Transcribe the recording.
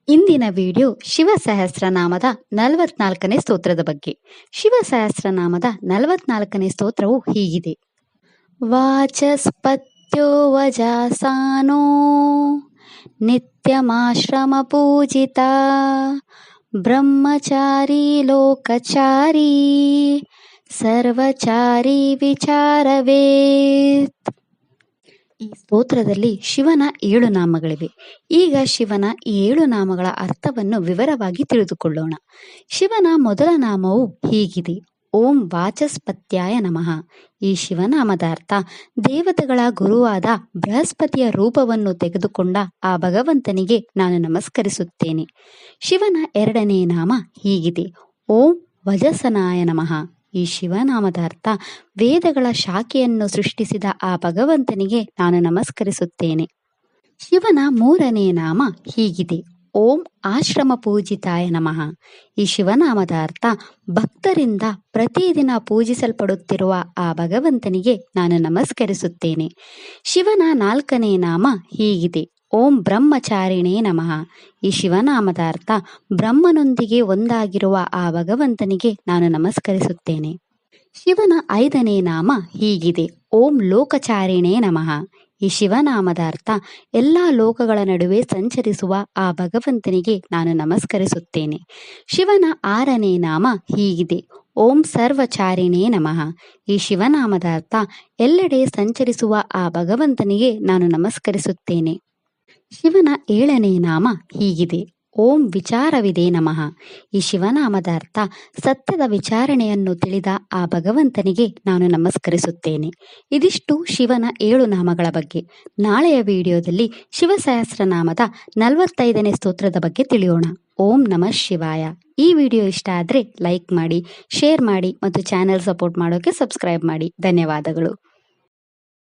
ಇಂದಿನ ವಿಡಿಯೋ ಶಿವ ಸಹಸ್ರನಾಮದ 44ನೇ ಸ್ತೋತ್ರದ ಬಗ್ಗೆ. ಶಿವ ಸಹಸ್ರನಾಮದ 44ನೇ ಸ್ತೋತ್ರವು ಹೀಗಿದೆ. ವಾಚಸ್ಪತ್ಯೋ ವಜಾಸಾನೋ ನಿತ್ಯಮಾಶ್ರಮ ಪೂಜಿತ ಬ್ರಹ್ಮಚಾರಿ ಲೋಕಚಾರಿ ಸರ್ವಚಾರಿ ವಿಚಾರವೇತ್. ಈ ಸ್ತೋತ್ರದಲ್ಲಿ ಶಿವನ 7 ನಾಮಗಳಿವೆ. ಈಗ ಶಿವನ ಈ 7 ನಾಮಗಳ ಅರ್ಥವನ್ನು ವಿವರವಾಗಿ ತಿಳಿದುಕೊಳ್ಳೋಣ. ಶಿವನ ಮೊದಲ ನಾಮವು ಹೀಗಿದೆ. ಓಂ ವಾಚಸ್ಪತ್ಯಾಯ ನಮಃ. ಈ ಶಿವನಾಮದ ಅರ್ಥ ದೇವತೆಗಳ ಗುರುವಾದ ಬೃಹಸ್ಪತಿಯ ರೂಪವನ್ನು ತೆಗೆದುಕೊಂಡ ಆ ಭಗವಂತನಿಗೆ ನಾನು ನಮಸ್ಕರಿಸುತ್ತೇನೆ. ಶಿವನ 2ನೇ ನಾಮ ಹೀಗಿದೆ. ಓಂ ವಜಸನಾಯ ನಮಃ. ಈ ಶಿವನಾಮದ ಅರ್ಥ ವೇದಗಳ ಶಾಖೆಯನ್ನು ಸೃಷ್ಟಿಸಿದ ಆ ಭಗವಂತನಿಗೆ ನಾನು ನಮಸ್ಕರಿಸುತ್ತೇನೆ. ಶಿವನ 3ನೇ ನಾಮ ಹೀಗಿದೆ. ಓಂ ಆಶ್ರಮ ಪೂಜಿತಾಯ ನಮಃ. ಈ ಶಿವನಾಮದ ಅರ್ಥ ಭಕ್ತರಿಂದ ಪ್ರತಿದಿನ ಪೂಜಿಸಲ್ಪಡುತ್ತಿರುವ ಆ ಭಗವಂತನಿಗೆ ನಾನು ನಮಸ್ಕರಿಸುತ್ತೇನೆ. ಶಿವನ 4ನೇ ನಾಮ ಹೀಗಿದೆ. ಓಂ ಬ್ರಹ್ಮಚಾರಿಣೇ ನಮಃ. ಈ ಶಿವನಾಮದ ಅರ್ಥ ಬ್ರಹ್ಮನೊಂದಿಗೆ ಒಂದಾಗಿರುವ ಆ ಭಗವಂತನಿಗೆ ನಾನು ನಮಸ್ಕರಿಸುತ್ತೇನೆ. ಶಿವನ 5ನೇ ನಾಮ ಹೀಗಿದೆ. ಓಂ ಲೋಕಚಾರಿಣೇ ನಮಃ. ಈ ಶಿವನಾಮದ ಅರ್ಥ ಎಲ್ಲ ಲೋಕಗಳ ನಡುವೆ ಸಂಚರಿಸುವ ಆ ಭಗವಂತನಿಗೆ ನಾನು ನಮಸ್ಕರಿಸುತ್ತೇನೆ. ಶಿವನ 6ನೇ ನಾಮ ಹೀಗಿದೆ. ಓಂ ಸರ್ವಚಾರಿಣೇ ನಮಃ. ಈ ಶಿವನಾಮದ ಅರ್ಥ ಎಲ್ಲೆಡೆ ಸಂಚರಿಸುವ ಆ ಭಗವಂತನಿಗೆ ನಾನು ನಮಸ್ಕರಿಸುತ್ತೇನೆ. ಶಿವನ 7ನೇ ನಾಮ ಹೀಗಿದೆ. ಓಂ ವಿಚಾರವಿದೆ ನಮಃ. ಈ ಶಿವನಾಮದ ಅರ್ಥ ಸತ್ಯದ ವಿಚಾರಣೆಯನ್ನು ತಿಳಿದ ಆ ಭಗವಂತನಿಗೆ ನಾನು ನಮಸ್ಕರಿಸುತ್ತೇನೆ. ಇದಿಷ್ಟು ಶಿವನ 7 ನಾಮಗಳ ಬಗ್ಗೆ. ನಾಳೆಯ ವಿಡಿಯೋದಲ್ಲಿ ಶಿವ ಸಹಸ್ರನಾಮದ 45ನೇ ಸ್ತೋತ್ರದ ಬಗ್ಗೆ ತಿಳಿಯೋಣ. ಓಂ ನಮಃ ಶಿವಾಯ. ಈ ವಿಡಿಯೋ ಇಷ್ಟ ಆದರೆ ಲೈಕ್ ಮಾಡಿ, ಶೇರ್ ಮಾಡಿ ಮತ್ತು ಚಾನೆಲ್ ಸಪೋರ್ಟ್ ಮಾಡೋಕೆ ಸಬ್ಸ್ಕ್ರೈಬ್ ಮಾಡಿ. ಧನ್ಯವಾದಗಳು.